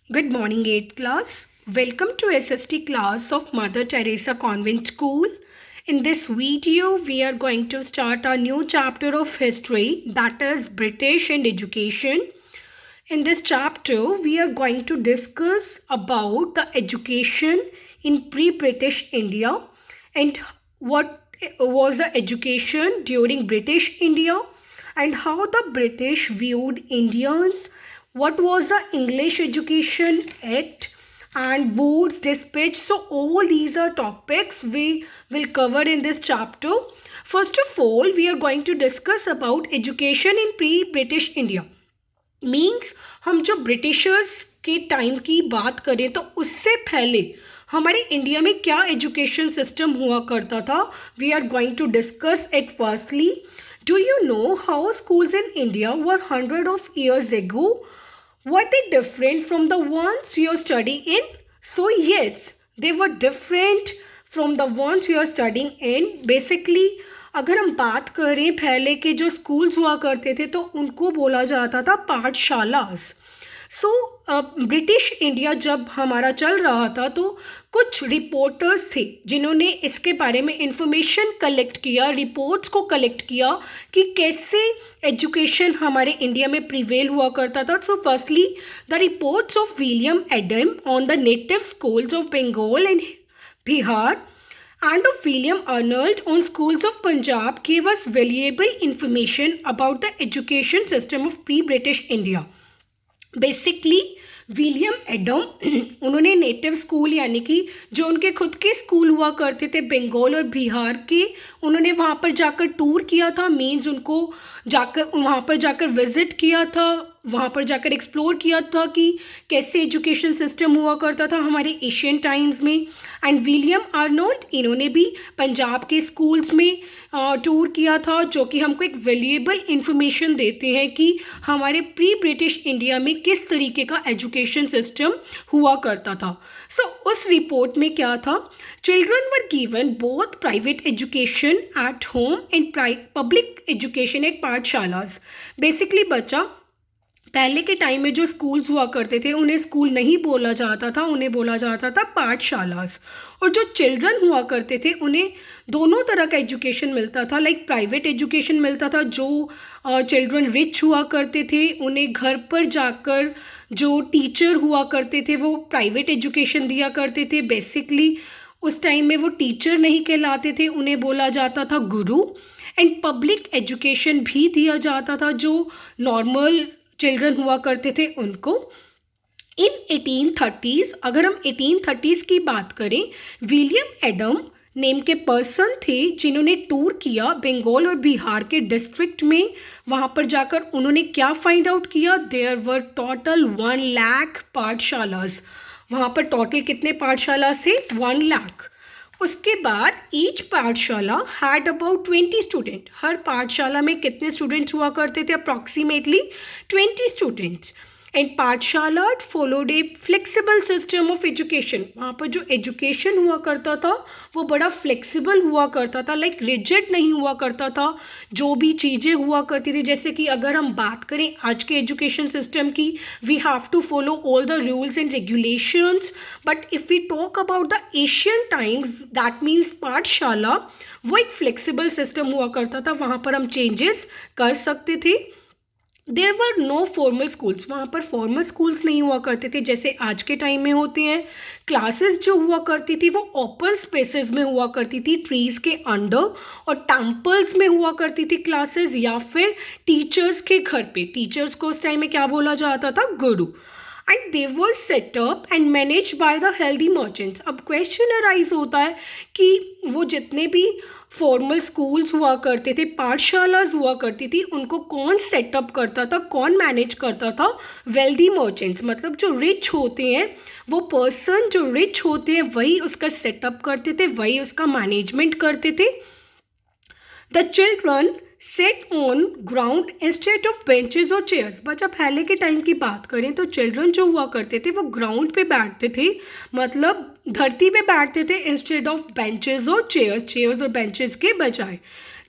Good morning, 8th class. Welcome to SST class of Mother Teresa Convent School. In this video, we are going to start a new chapter of history, that is British and education. In this chapter, we are going to discuss about the education in pre-British India and what was the education during British India and how the British viewed Indians, what was the English Education Act and Wood's Dispatch. So all these are topics we will cover in this chapter. First of all, we are going to discuss about education in pre-British India. Means हम जो Britishers के time की बात करें तो उससे पहले हमारे इंडिया में क्या एजुकेशन सिस्टम हुआ करता था. We are going to discuss it. Firstly, do you know how schools in India were 100 of years ago? Were they different from the ones you are studying in? So yes, they were different from the ones you are studying in. Basically, अगर हम बात करें पहले के जो schools हुआ करते थे तो उनको बोला जाता था पाठशालास. सो ब्रिटिश इंडिया जब हमारा चल रहा था तो कुछ रिपोर्टर्स थे जिन्होंने इसके बारे में इंफॉर्मेशन कलेक्ट किया, रिपोर्ट्स को कलेक्ट किया कि कैसे एजुकेशन हमारे इंडिया में प्रिवेल हुआ करता था. So firstly, the reports of William Adam on the native schools of Bengal and Bihar and of William Arnold on schools of Punjab gave us valuable information about the education system of pre-British India. Basically, William Adam उन्होंने native school यानी कि जो उनके खुद के school हुआ करते थे बंगाल और बिहार के, उन्होंने वहाँ पर जाकर टूर किया था. मीन्स उनको जाकर वहाँ पर जाकर विज़िट किया था, वहाँ पर जाकर एक्सप्लोर किया था कि कैसे एजुकेशन सिस्टम हुआ करता था हमारे एशियन टाइम्स में. एंड विलियम आर्नोल्ड, इन्होंने भी पंजाब के स्कूल्स में टूर किया था, जो कि हमको एक वैल्यूएबल इंफॉर्मेशन देते हैं कि हमारे प्री ब्रिटिश इंडिया में किस तरीके का एजुकेशन सिस्टम हुआ करता था. सो उस रिपोर्ट में क्या था? Children were given both private education at home and public education at पाठशालास. बेसिकली बच्चा पहले के टाइम में जो स्कूल्स हुआ करते थे उन्हें स्कूल नहीं बोला जाता था, उन्हें बोला जाता था पाठशालास. और जो चिल्ड्रन हुआ करते थे उन्हें दोनों तरह का एजुकेशन मिलता था. लाइक प्राइवेट एजुकेशन मिलता था, जो चिल्ड्रन रिच हुआ करते थे उन्हें घर पर जाकर जो टीचर हुआ करते थे वो प्राइवेट एजुकेशन दिया करते थे. बेसिकली उस टाइम में वो टीचर नहीं कहलाते थे, उन्हें बोला जाता था गुरु. एंड पब्लिक एजुकेशन भी दिया जाता था जो नॉर्मल चिल्ड्रन हुआ करते थे उनको. इन 1830s, अगर हम 1830s की बात करें, विलियम एडम नेम के पर्सन थे जिन्होंने टूर किया बंगाल और बिहार के डिस्ट्रिक्ट में. वहाँ पर जाकर उन्होंने क्या फाइंड आउट किया? देयर वर टोटल 1 लाख पाठशालास. वहाँ पर टोटल कितने पाठशाला से? 1 लाख. उसके बाद ईच पाठशाला हैड अबाउट 20 स्टूडेंट. हर पाठशाला में कितने स्टूडेंट्स हुआ करते थे? Approximately 20 students. एंड पाठशाला followed A flexible system of education. वहाँ पर जो एजुकेशन हुआ करता था वो बड़ा फ्लेक्सिबल हुआ करता था, लाइक रिजिड नहीं हुआ करता था. जो भी चीज़ें हुआ करती थी, जैसे कि अगर हम बात करें आज के एजुकेशन सिस्टम की, we have to follow all the rules and regulations. But if we talk about the Asian times, that means पाठशाला वो एक फ्लेक्सिबल सिस्टम हुआ करता था, वहाँ पर हम चेंजेस कर सकते थे. There were no formal schools. वहाँ पर फॉर्मल स्कूल्स नहीं हुआ करते थे जैसे आज के टाइम में होते हैं. क्लासेस जो हुआ करती थी वो ओपन स्पेसेस में हुआ करती थी, ट्रीज़ के अंडर, और टेम्पल्स में हुआ करती थी क्लासेस, या फिर टीचर्स के घर पे. टीचर्स को उस टाइम में क्या बोला जाता था? गुरु. And they were set up and manage by the healthy merchants. अब क्वेश्चन अराइज होता है कि वो जितने भी फॉर्मल स्कूल्स हुआ करते थे, पाठशालास हुआ करती थी, उनको कौन सेटअप करता था, कौन मैनेज करता था? Wealthy merchants. मतलब जो रिच होते हैं, वो पर्सन जो रिच होते हैं वही उसका सेटअप करते थे, वही उसका मैनेजमेंट करते थे. The children set on ground instead of benches और चेयर्स. बच्चा पहले के टाइम की बात करें तो चिल्ड्रन जो हुआ करते थे वो ग्राउंड पे बैठते थे, मतलब धरती पे बैठते थे इंस्टेड ऑफ बेंचेस और चेयर्स और बेंचेस के बजाय.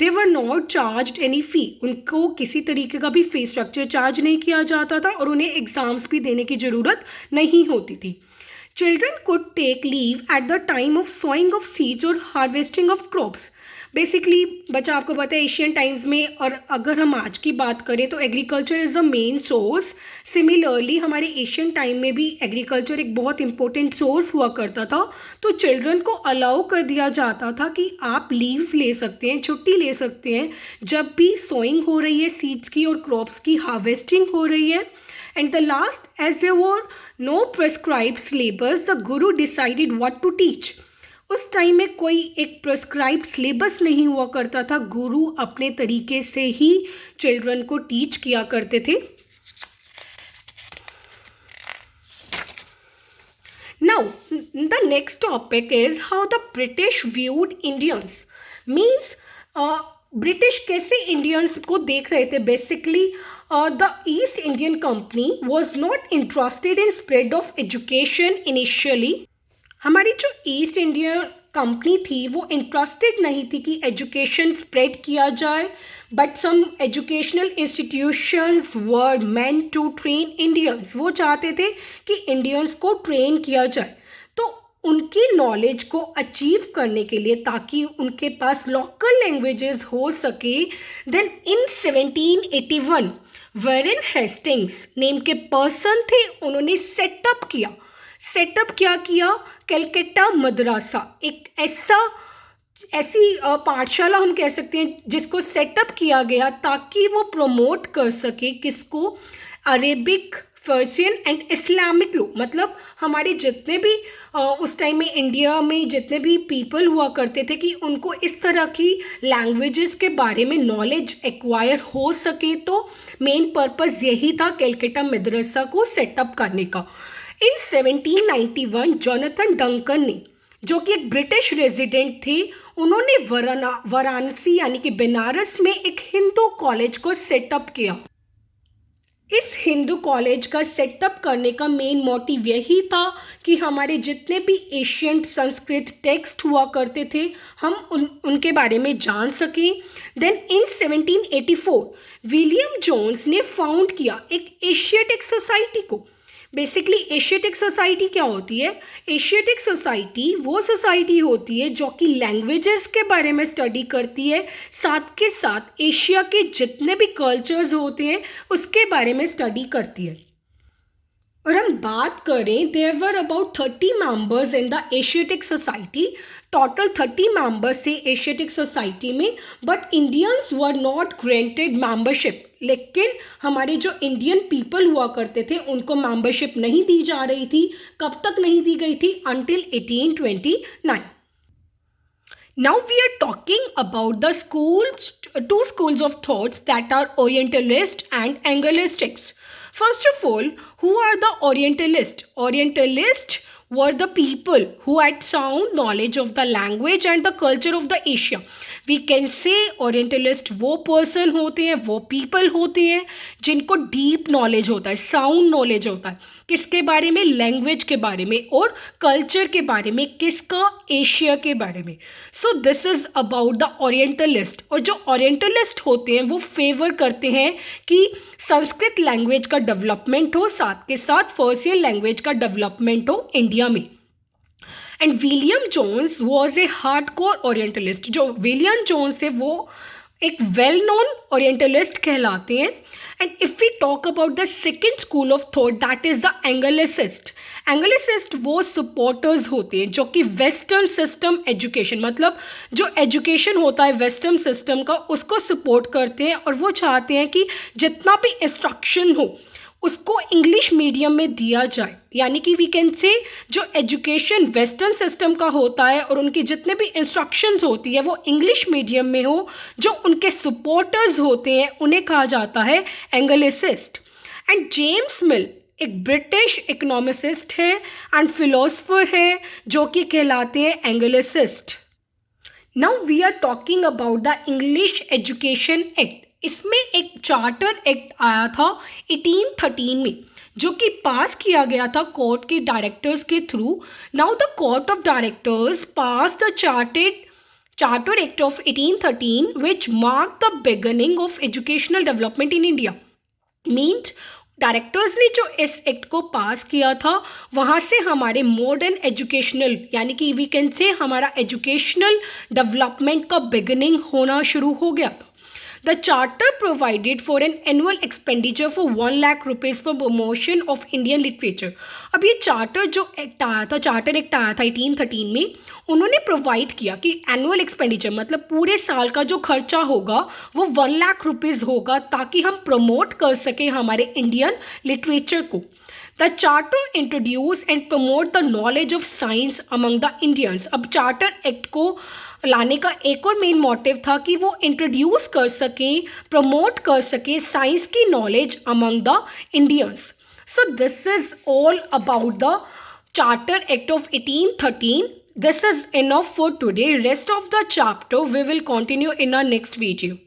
दे वर नॉट चार्ज एनी फ़ी, उनको किसी तरीके का भी फी स्ट्रक्चर चार्ज नहीं किया जाता था और उन्हें एग्ज़ाम्स भी देने की ज़रूरत नहीं होती थी. Children could take leave at the time of sowing of seeds or harvesting of crops. Basically बच्चा आपको पता है एशियन टाइम्स में, और अगर हम आज की बात करें तो agriculture is a main source. Similarly हमारे एशियन टाइम में भी एग्रीकल्चर एक बहुत इंपॉर्टेंट सोर्स हुआ करता था. तो चिल्ड्रन को अलाउ कर दिया जाता था कि आप लीव्स ले सकते हैं, छुट्टी ले सकते हैं जब भी सोइंग हो रही है सीड्स की और क्रॉप्स की हार्वेस्टिंग हो रही है. And the last, as there were no prescribed syllabus, the guru decided what to teach. उस टाइम में कोई एक प्रिस्क्राइब सिलेबस नहीं हुआ करता था. गुरु अपने तरीके से ही चिल्ड्रन को टीच किया करते थे. Now, the next topic is how the British viewed Indians. Means, British कैसे इंडियंस को देख रहे थे. Basically the east Indian company was not interested in spread of education initially. हमारी जो ईस्ट इंडिया कंपनी थी वो इंटरेस्टेड नहीं थी कि एजुकेशन स्प्रेड किया जाए, but some educational institutions were meant to train Indians. वो चाहते थे कि इंडियंस को ट्रेन किया जाए, तो उनकी नॉलेज को अचीव करने के लिए, ताकि उनके पास लोकल लैंग्वेजेस हो सके. Then in 1781 Warren Hastings name के पर्सन थे, उन्होंने सेटअप क्या किया कलकत्ता मदरसा. एक ऐसी पाठशाला हम कह सकते हैं जिसको सेटअप किया गया ताकि वो प्रमोट कर सके किसको, Arabic, Persian and Islamic law. मतलब हमारे जितने भी उस टाइम में इंडिया में जितने भी पीपल हुआ करते थे कि उनको इस तरह की लैंग्वेजेस के बारे में नॉलेज एक्वायर हो सके. तो मेन पर्पस यही था कलकत्ता मदरसा को सेटअप करने का. इन 1791 जोनाथन डंकन ने, जो कि एक ब्रिटिश रेजिडेंट थे, उन्होंने वाराणसी यानी कि बनारस में एक हिंदू कॉलेज को सेटअप किया. इस हिंदू कॉलेज का सेटअप करने का मेन मोटिव यही था कि हमारे जितने भी एशियन संस्कृत टेक्स्ट हुआ करते थे हम उनके बारे में जान सकें. देन इन 1784 विलियम जोन्स ने फाउंड किया एक एशियाटिक सोसाइटी को. बेसिकली एशियाटिक सोसाइटी क्या होती है? एशियाटिक सोसाइटी वो सोसाइटी होती है जो कि लैंग्वेजेस के बारे में स्टडी करती है, साथ के साथ एशिया के जितने भी कल्चर्स होते हैं उसके बारे में स्टडी करती है. और हम बात करें, there were about 30 members in the Asiatic society. Total 30 members थे एशियाटिक सोसाइटी में, but Indians were not granted membership. लेकिन हमारे जो इंडियन पीपल हुआ करते थे उनको मेंबरशिप नहीं दी जा रही थी. कब तक नहीं दी गई थी? Until 1829. Now we are talking about the two schools of thoughts that are Orientalist and Anglicists. First of all, who are the Orientalists? Orientalists were the people who had sound knowledge of the language and the culture of the Asia. We can say Orientalist वो person होते हैं, वो people होते हैं जिनको deep knowledge होता है, sound knowledge होता है. किसके बारे में? लैंग्वेज के बारे में और कल्चर के बारे में. किसका? एशिया के बारे में. So this is about the orientalist. और जो ओरिएंटलिस्ट होते हैं वो फेवर करते हैं कि संस्कृत लैंग्वेज का डेवलपमेंट हो, साथ के साथ पर्शियन लैंग्वेज का डेवलपमेंट हो इंडिया में. And William Jones was a hardcore orientalist. जो विलियम जोन्स है वो एक वेल नोन ओरिएंटलिस्ट कहलाते हैं. And if we talk about the second school of thought, that is the anglicist. Anglicist वो सपोर्टर्स होते हैं जो कि वेस्टर्न सिस्टम एजुकेशन, मतलब जो एजुकेशन होता है वेस्टर्न सिस्टम का, उसको सपोर्ट करते हैं. और वो चाहते हैं कि जितना भी इंस्ट्रक्शन हो उसको इंग्लिश मीडियम में दिया जाए. यानी कि वी कैन से जो एजुकेशन वेस्टर्न सिस्टम का होता है और उनकी जितने भी इंस्ट्रक्शंस होती है वो इंग्लिश मीडियम में हो. जो उनके सपोर्टर्स होते हैं उन्हें कहा जाता है एंग्लिसिस्ट. एंड जेम्स मिल एक ब्रिटिश इकोनॉमिस्ट है एंड फिलोसफर है जो कि कहलाते हैं anglicist. Now we are talking about the English education act. इसमें एक चार्टर एक्ट आया था 1813 में जो कि पास किया गया था कोर्ट के डायरेक्टर्स के through. Now the court of directors pass the Charter Act of 1813, which marked the beginning of educational development in India. Means directors ने जो इस एक्ट को पास किया था वहाँ से हमारे मॉडर्न एजुकेशनल यानी कि वी कैन से हमारा एजुकेशनल डेवलपमेंट का बिगिनिंग होना शुरू हो गया था. The charter provided for an annual expenditure for 1 lakh rupees for promotion of Indian literature. अब ये चार्टर जो एक्ट आया था, चार्टर एक्ट आया था 1813 में, उन्होंने प्रोवाइड किया कि एनुअल एक्सपेंडिचर मतलब पूरे साल का जो खर्चा होगा वो 1 लाख रुपीज़ होगा ताकि हम प्रमोट कर सकें हमारे इंडियन लिटरेचर को. The charter introduce and promote the knowledge of science among the Indians. अब चार्टर एक्ट को लाने का एक और मेन मोटिव था कि वो इंट्रोड्यूस कर सकें, प्रमोट कर सकें साइंस की knowledge among the Indians. So this is all about the charter act of 1813. This is enough for today. Rest of the chapter we will continue in our next video.